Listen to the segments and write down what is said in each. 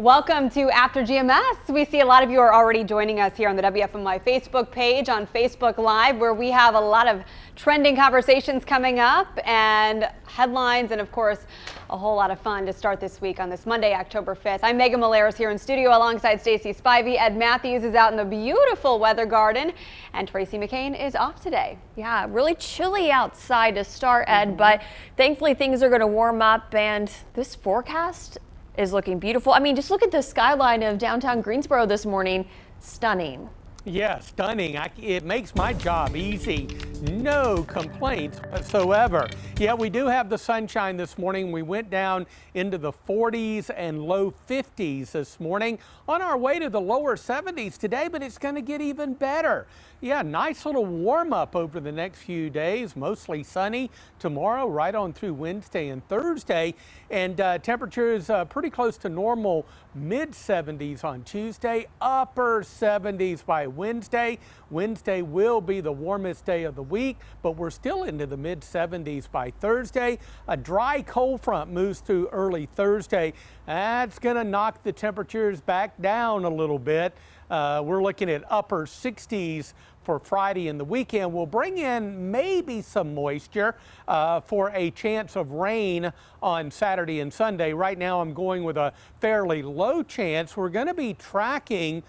Welcome to After GMS. We see a lot of you are already joining us here on the WFMY Facebook page on Facebook Live, where we have a lot of trending conversations coming up and headlines and, of course, a whole lot of fun to start this week on this Monday, October 5th. I'm Megan Malera's here in studio alongside Stacey Spivey. Ed Matthews is out in the beautiful weather garden, and Tracy McCain is off today. Yeah, really chilly outside to start, Ed, but thankfully things are going to warm up, and this forecast is looking beautiful. I mean, just look at the skyline of downtown Greensboro this morning. Stunning. Yeah, stunning. It makes my job easy. No complaints whatsoever. Yeah, we do have the sunshine this morning. We went down into the 40s and low 50s this morning. On our way to the lower 70s today, but it's going to get even better. Yeah, nice little warm up over the next few days. Mostly sunny tomorrow, right on through Wednesday and Thursday. And temperatures pretty close to normal, mid 70s on Tuesday, upper 70s by Wednesday. Wednesday will be the warmest day of the week, but we're still into the mid 70s by Thursday. A dry cold front moves through early Thursday. That's going to knock the temperatures back down a little bit. We're looking at upper 60s for Friday and the weekend. We'll bring in maybe some moisture for a chance of rain on Saturday and Sunday. Right now I'm going with a fairly low chance. We're going to be tracking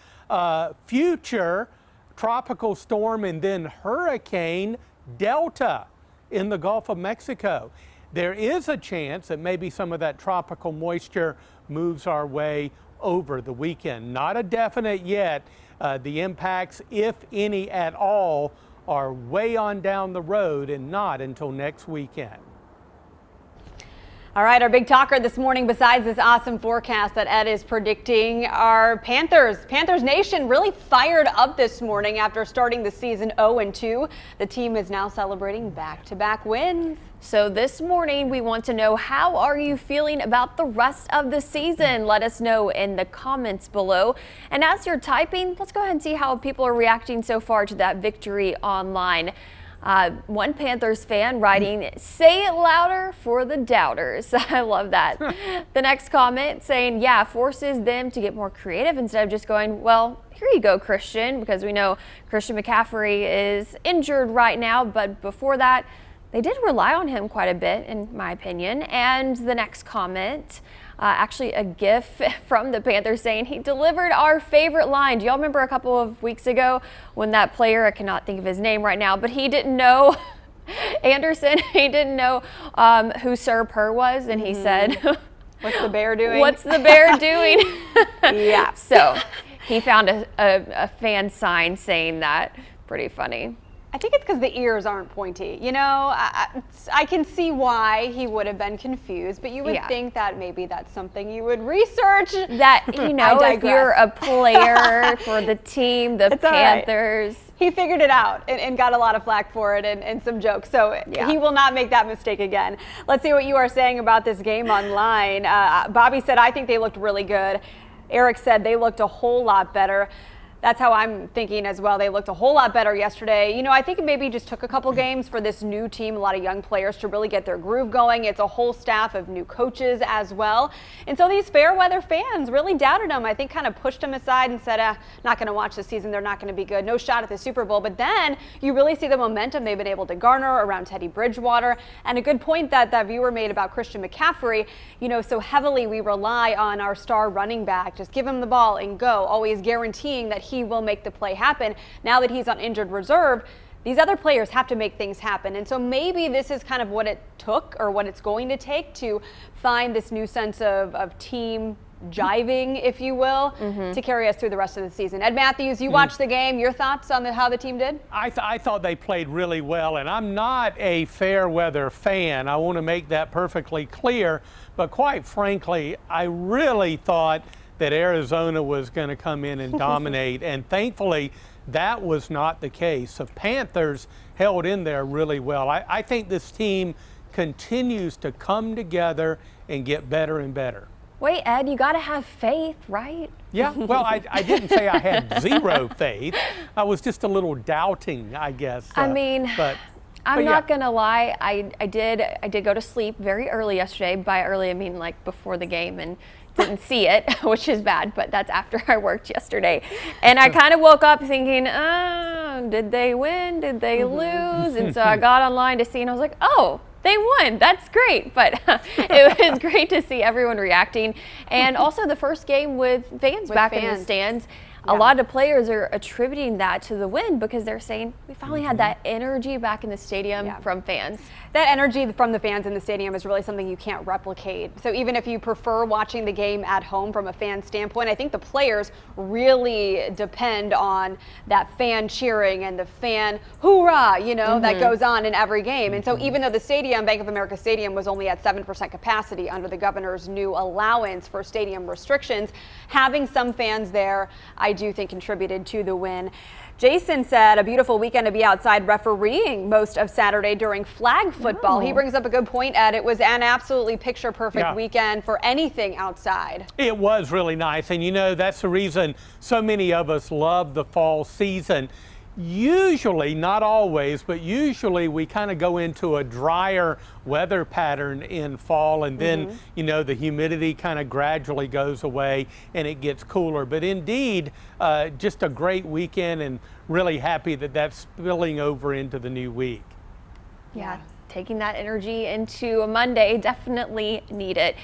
future tropical storm and then hurricane Delta in the Gulf of Mexico. There is a chance that maybe some of that tropical moisture moves our way over the weekend. Not a definite yet. The impacts, if any at all, are way on down the road and not until next weekend. All right, our big talker this morning, besides this awesome forecast that Ed is predicting, are Panthers. Panthers Nation really fired up this morning after starting the season 0-2. The team is now celebrating back-to-back wins. So this morning we want to know, how are you feeling about the rest of the season? Let us know in the comments below. And as you're typing, let's go ahead and see how people are reacting so far to that victory online. One Panthers fan writing, "Say it louder for the doubters." I love that. The next comment saying, yeah, forces them to get more creative instead of just going, well, here you go, Christian, because we know Christian McCaffrey is injured right now. But before that, they did rely on him quite a bit, in my opinion. And the next comment, actually a GIF from the Panthers saying, he delivered our favorite line. Do y'all remember a couple of weeks ago when that player, I cannot think of his name right now, but he didn't know, Anderson, he didn't know who Sir Purr was, and he said, what's the bear doing? What's the bear doing? Yeah. So he found a fan sign saying that. Pretty funny. I think it's because the ears aren't pointy. You know, I can see why he would have been confused, but you would think that maybe that's something you would research. That, you know, if you're a player for the team, the Panthers. Right. He figured it out and got a lot of flack for it and some jokes. So he will not make that mistake again. Let's see what you are saying about this game online. Bobby said, I think they looked really good. Eric said they looked a whole lot better. That's how I'm thinking as well. They looked a whole lot better yesterday. You know, I think it maybe just took a couple games for this new team, a lot of young players, to really get their groove going. It's a whole staff of new coaches as well. And so these fair weather fans really doubted them. I think kind of pushed them aside and said, not going to watch the season. They're not going to be good. No shot at the Super Bowl. But then you really see the momentum they've been able to garner around Teddy Bridgewater. And a good point that that viewer made about Christian McCaffrey, you know, so heavily we rely on our star running back. Just give him the ball and go, always guaranteeing that he will make the play happen. Now that he's on injured reserve, these other players have to make things happen. And so maybe this is kind of what it took, or what it's going to take, to find this new sense of team jiving, if you will, to carry us through the rest of the season. Ed Matthews, you watched the game. Your thoughts on how the team did? I thought they played really well, and I'm not a fair weather fan. I want to make that perfectly clear. But quite frankly, I really thought that Arizona was going to come in and dominate, and thankfully that was not the case. The Panthers held in there really well. I think this team continues to come together and get better and better. Wait, Ed, you got to have faith, right? Yeah, well, I didn't say I had zero faith. I was just a little doubting, I guess. I mean, I'm not gonna lie, I did go to sleep very early yesterday. By early I mean like before the game, and didn't see it, which is bad, but that's after I worked yesterday. And I kind of woke up thinking, did they win? Did they lose? And so I got online to see, and I was like, oh, they won. That's great. But it was great to see everyone reacting. And also the first game with fans back in the stands. A lot of players are attributing that to the win because they're saying we finally had that energy back in the stadium from fans. That energy from the fans in the stadium is really something you can't replicate. So even if you prefer watching the game at home from a fan standpoint, I think the players really depend on that fan cheering and the fan hoorah, you know, that goes on in every game. And so even though the stadium, Bank of America Stadium, was only at 7% capacity under the governor's new allowance for stadium restrictions, having some fans there, I do think contributed to the win. Jason said a beautiful weekend to be outside refereeing most of Saturday during flag football. He brings up a good point, Ed. It was an absolutely picture-perfect weekend for anything outside. It was really nice, and you know, that's the reason so many of us love the fall season. Usually, not always, but usually we kind of go into a drier weather pattern in fall, and then, you know, the humidity kind of gradually goes away and it gets cooler. But indeed, just a great weekend, and really happy that that's spilling over into the new week. Yeah, taking that energy into a Monday, definitely need it.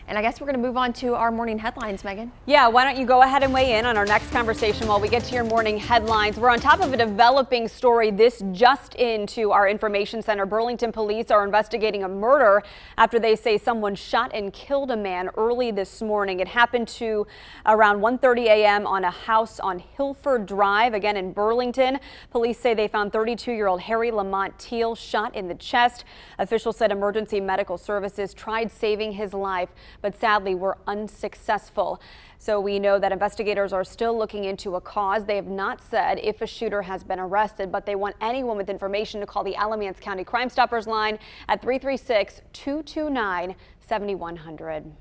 And I guess we're going to move on to our morning headlines, Megan. Yeah, why don't you go ahead and weigh in on our next conversation while we get to your morning headlines. We're on top of a developing story. This just into our information center. Burlington police are investigating a murder after they say someone shot and killed a man early this morning. It happened to around 1:30 a.m. on a house on Guilford Drive, again in Burlington. Police say they found 32-year-old Harry Lamont Teal shot in the chest. Officials said emergency medical services tried saving his life, but sadly were unsuccessful. So we know that investigators are still looking into a cause. They have not said if a shooter has been arrested, but they want anyone with information to call the Alamance County Crime Stoppers line at 336-229-7100.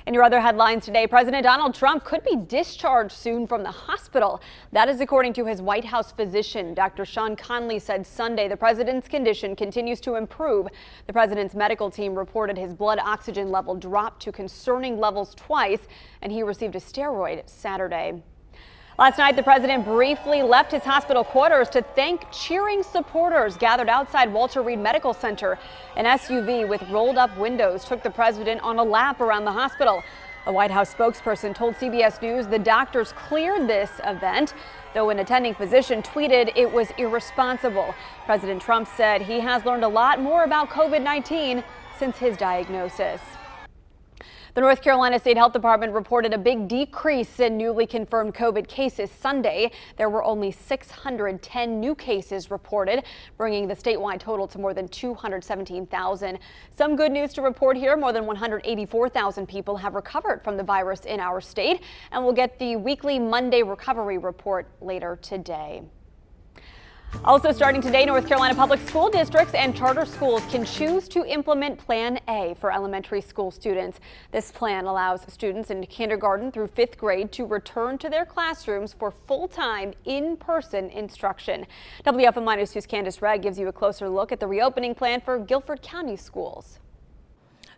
In your other headlines today, President Donald Trump could be discharged soon from the hospital. That is according to his White House physician. Dr. Sean Conley said Sunday the president's condition continues to improve. The president's medical team reported his blood oxygen level dropped to concerning levels twice, and he received a steroid Saturday. Last night, the president briefly left his hospital quarters to thank cheering supporters gathered outside Walter Reed Medical Center. An SUV with rolled up windows took the president on a lap around the hospital. A White House spokesperson told CBS News the doctors cleared this event, though an attending physician tweeted it was irresponsible. President Trump said he has learned a lot more about COVID-19 since his diagnosis. The North Carolina State Health Department reported a big decrease in newly confirmed COVID cases Sunday. There were only 610 new cases reported, bringing the statewide total to more than 217,000. Some good news to report here. More than 184,000 people have recovered from the virus in our state, and we'll get the weekly Monday recovery report later today. Also starting today, North Carolina public school districts and charter schools can choose to implement Plan A for elementary school students. This plan allows students in kindergarten through 5th grade to return to their classrooms for full-time in-person instruction. WFMI News 2's Candace Redd gives you a closer look at the reopening plan for Guilford County schools.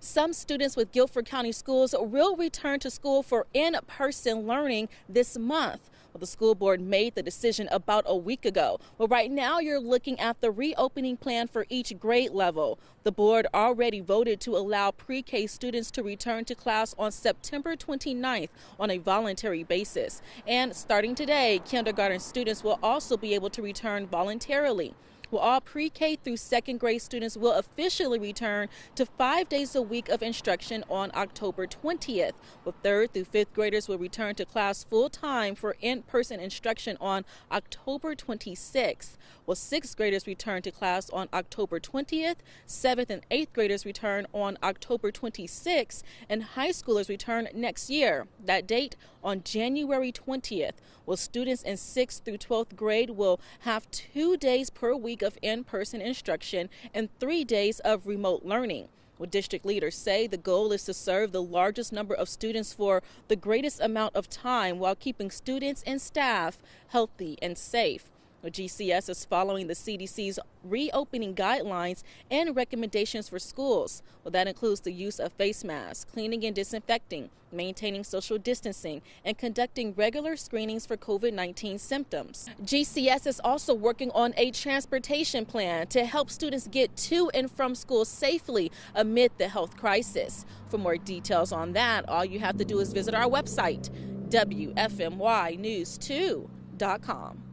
Some students with Guilford County schools will return to school for in-person learning this month. Well, the school board made the decision about a week ago. Well, right now you're looking at the reopening plan for each grade level. The board already voted to allow pre-K students to return to class on September 29th on a voluntary basis. And starting today, kindergarten students will also be able to return voluntarily. Well, all pre-K through 2nd grade students will officially return to 5 days a week of instruction on October 20th. Well, 3rd through 5th graders will return to class full-time for in-person instruction on October 26th. Well, 6th graders return to class on October 20th, 7th and 8th graders return on October 26th, and high schoolers return next year. That date on January 20th. Well, students in 6th through 12th grade will have 2 days per week of in-person instruction and 3 days of remote learning. Well, district leaders say the goal is to serve the largest number of students for the greatest amount of time while keeping students and staff healthy and safe. GCS is following the CDC's reopening guidelines and recommendations for schools. That includes the use of face masks, cleaning and disinfecting, maintaining social distancing, and conducting regular screenings for COVID-19 symptoms. GCS is also working on a transportation plan to help students get to and from school safely amid the health crisis. For more details on that, all you have to do is visit our website, WFMYnews2.com.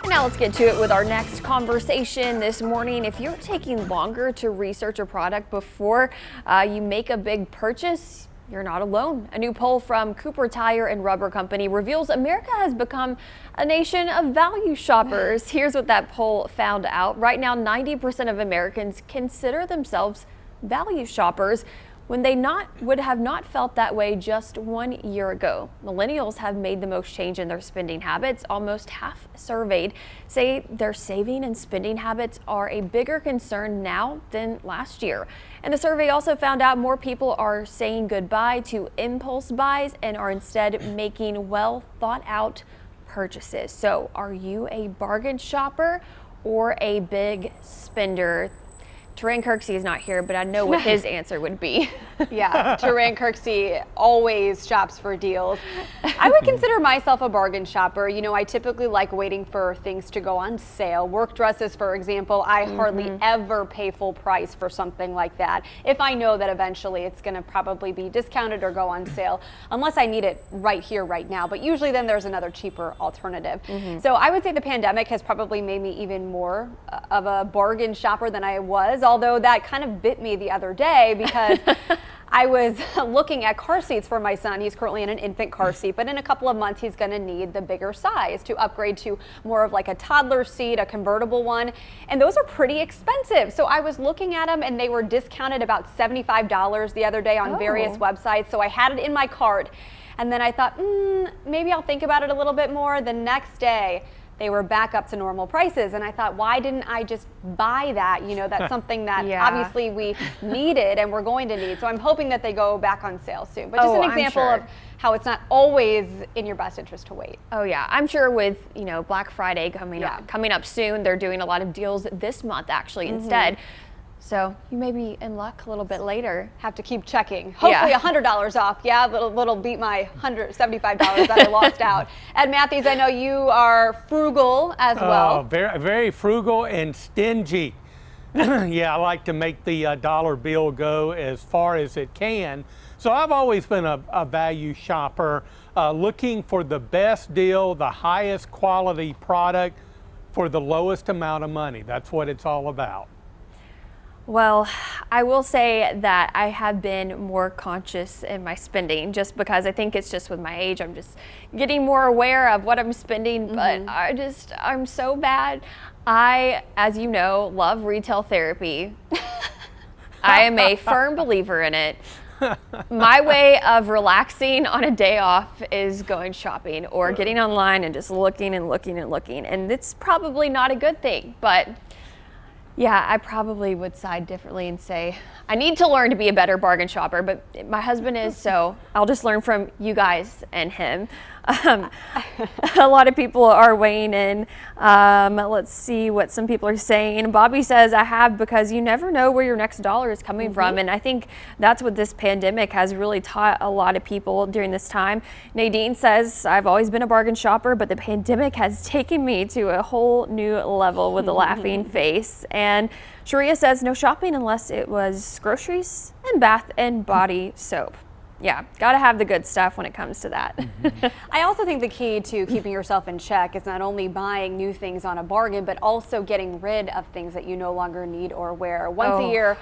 Now let's get to it with our next conversation this morning. If you're taking longer to research a product before you make a big purchase, you're not alone. A new poll from Cooper Tire and Rubber Company reveals America has become a nation of value shoppers. Here's what that poll found out. Right now, 90% of Americans consider themselves value shoppers when they would have not felt that way just 1 year ago. Millennials have made the most change in their spending habits. Almost half surveyed say their saving and spending habits are a bigger concern now than last year. And the survey also found out more people are saying goodbye to impulse buys and are instead making well thought out purchases. So are you a bargain shopper or a big spender? Terrain Kirksey is not here, but I know what his answer would be. Yeah, Terrain Kirksey always shops for deals. I would consider myself a bargain shopper. You know, I typically like waiting for things to go on sale. Work dresses, for example, I hardly ever pay full price for something like that. If I know that eventually it's going to probably be discounted or go on sale, unless I need it right here, right now. But usually then there's another cheaper alternative. So I would say the pandemic has probably made me even more of a bargain shopper than I was. Although that kind of bit me the other day because I was looking at car seats for my son. He's currently in an infant car seat, but in a couple of months he's going to need the bigger size to upgrade to more of like a toddler seat, a convertible one, and those are pretty expensive. So I was looking at them and they were discounted about $75 the other day on various websites. So I had it in my cart and then I thought, maybe I'll think about it a little bit more. The next day, they were back up to normal prices. And I thought, why didn't I just buy that? You know, that's something that obviously we needed and we're going to need. So I'm hoping that they go back on sale soon. But just an example of how it's not always in your best interest to wait. Oh yeah, I'm sure with, you know, Black Friday coming up soon, they're doing a lot of deals this month actually instead. So you may be in luck a little bit later. Have to keep checking. Hopefully $100 off. Yeah, little beat my $175 that I lost out. Ed Matthews, I know you are frugal as well. Very, very frugal and stingy. Yeah, I like to make the dollar bill go as far as it can. So I've always been a value shopper, looking for the best deal, the highest quality product for the lowest amount of money. That's what it's all about. Well, I will say that I have been more conscious in my spending just because I think it's just with my age. I'm just getting more aware of what I'm spending, but I'm so bad. I, as you know, love retail therapy. I am a firm believer in it. My way of relaxing on a day off is going shopping or getting online and just looking and looking and looking. And it's probably not a good thing, but yeah, I probably would side differently and say I need to learn to be a better bargain shopper, but my husband is, so I'll just learn from you guys and him. A lot of people are weighing in. Let's see what some people are saying. Bobby says, I have because you never know where your next dollar is coming from. And I think that's what this pandemic has really taught a lot of people during this time. Nadine says, I've always been a bargain shopper, but the pandemic has taken me to a whole new level with a laughing face. And Sharia says, no shopping unless it was groceries and bath and body soap. Yeah, gotta have the good stuff when it comes to that. I also think the key to keeping yourself in check is not only buying new things on a bargain, but also getting rid of things that you no longer need or wear. Once a year,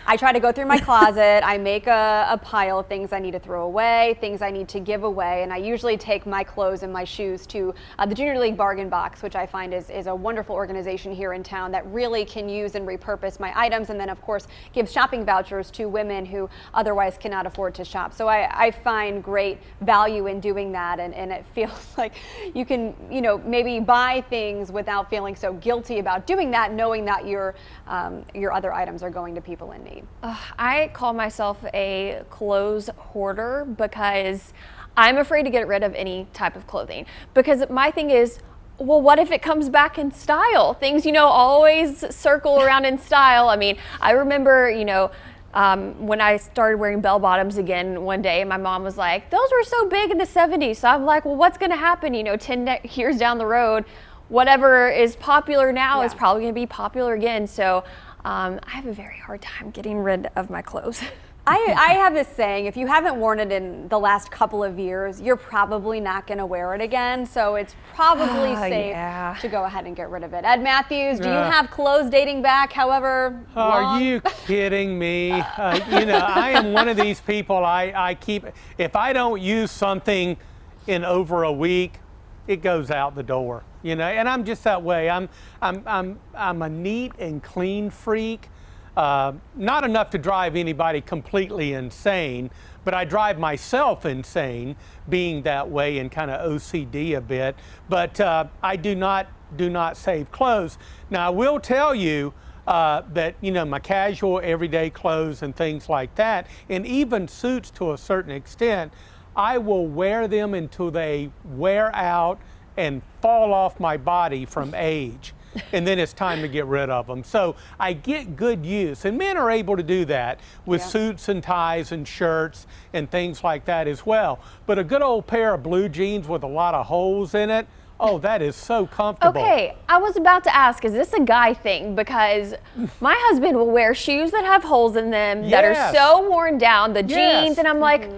I try to go through my closet. I make a pile of things I need to throw away, things I need to give away, and I usually take my clothes and my shoes to the Junior League Bargain Box, which I find is a wonderful organization here in town that really can use and repurpose my items, and then of course give shopping vouchers to women who otherwise cannot afford to shop. So I find great value in doing that, and it feels like you can, you know, maybe buy things without feeling so guilty about doing that, knowing that your other items are going to people in need. I call myself a clothes hoarder because I'm afraid to get rid of any type of clothing, because my thing is, Well, what if it comes back in style? Things, always circle around in style. I mean, I remember, when I started wearing bell bottoms again one day, my mom was like, those were so big in the 70s. So I'm like, well, what's going to happen, 10 years down the road? Whatever is popular now is probably going to be popular again. So I have a very hard time getting rid of my clothes. I have this saying, if you haven't worn it in the last couple of years, you're probably not going to wear it again. So it's probably safe to go ahead and get rid of it. Ed Matthews, do you have clothes dating back however long? Are you kidding me? I am one of these people, I keep, if I don't use something in over a week, it goes out the door, and I'm just that way. I'm a neat and clean freak. Not enough to drive anybody completely insane, but I drive myself insane being that way and kind of OCD a bit. But I do not save clothes. Now I will tell you that my casual everyday clothes and things like that, and even suits to a certain extent, I will wear them until they wear out and fall off my body from age. And then it's time to get rid of them. So I get good use, and men are able to do that with suits and ties and shirts and things like that as well. But a good old pair of blue jeans with a lot of holes in it, oh, that is so comfortable. Okay, I was about to ask, is this a guy thing? Because my husband will wear shoes that have holes in them that are so worn down, the jeans, and I'm like,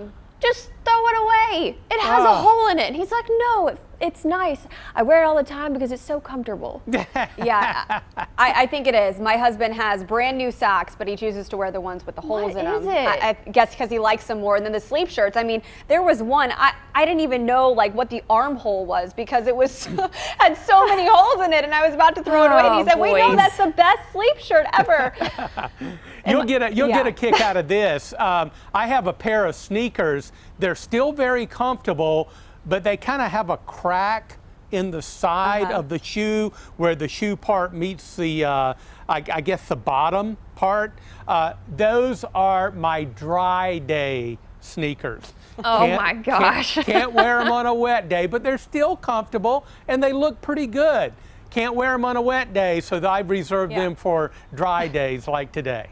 just throw it away. It has a hole in it. And he's like, no, it's nice. I wear it all the time because it's so comfortable. Yeah, I think it is. My husband has brand new socks, but he chooses to wear the ones with the holes in them. I guess because he likes them more. And then the sleeve shirts. I mean, there was one, I didn't even know what the armhole was because it was had so many holes in it, and I was about to throw it away. And he said, wait, no, that's the best sleeve shirt ever. You'll get a kick out of this. I have a pair of sneakers. They're still very comfortable, but they kind of have a crack in the side of the shoe where the shoe part meets the, I guess, the bottom part. Those are my dry day sneakers. Oh my gosh. Can't wear them on a wet day, but they're still comfortable and they look pretty good. Can't wear them on a wet day, so I've reserved them for dry days like today.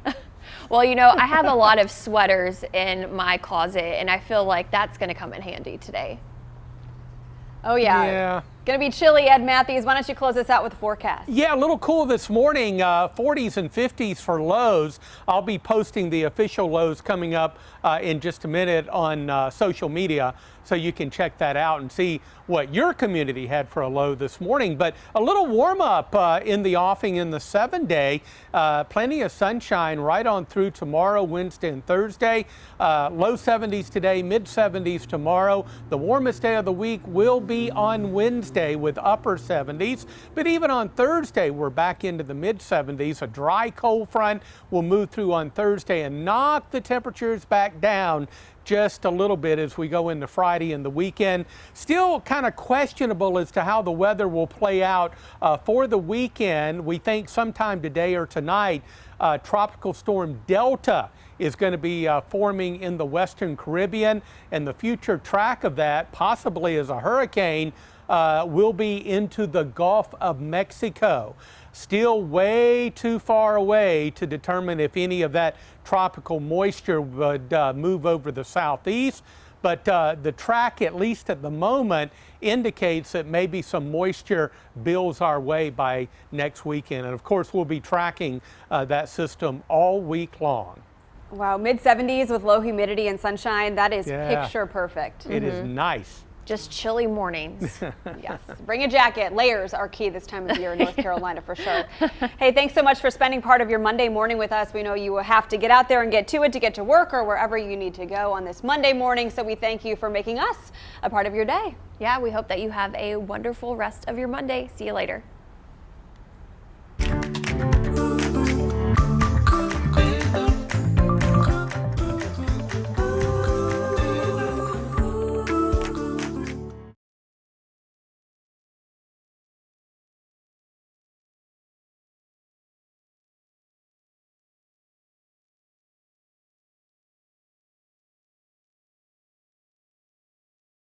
Well, I have a lot of sweaters in my closet, and I feel like that's going to come in handy today. Oh, yeah. Going to be chilly, Ed Matthews. Why don't you close us out with the forecast? Yeah, a little cool this morning, 40s and 50s for lows. I'll be posting the official lows coming up in just a minute on social media, so you can check that out and see what your community had for a low this morning. But a little warm up in the offing in the 7-day. Plenty of sunshine right on through tomorrow, Wednesday and Thursday. Low 70s today, mid 70s tomorrow. The warmest day of the week will be on Wednesday with upper 70s. But even on Thursday, we're back into the mid 70s. A dry cold front will move through on Thursday and knock the temperatures back down just a little bit as we go into Friday and the weekend. Still kind of questionable as to how the weather will play out for the weekend. We think sometime today or tonight, Tropical Storm Delta is going to be forming in the Western Caribbean, and the future track of that, possibly as a hurricane, will be into the Gulf of Mexico. Still way too far away to determine if any of that tropical moisture would move over the southeast, but the track, at least at the moment, indicates that maybe some moisture builds our way by next weekend. And of course, we'll be tracking that system all week long. Wow, mid 70s with low humidity and sunshine, that is picture perfect. It is nice. Just chilly mornings. Yes, bring a jacket. Layers are key this time of year in North Carolina for sure. Hey, thanks so much for spending part of your Monday morning with us. We know you will have to get out there and get to it to get to work or wherever you need to go on this Monday morning. So we thank you for making us a part of your day. Yeah, we hope that you have a wonderful rest of your Monday. See you later.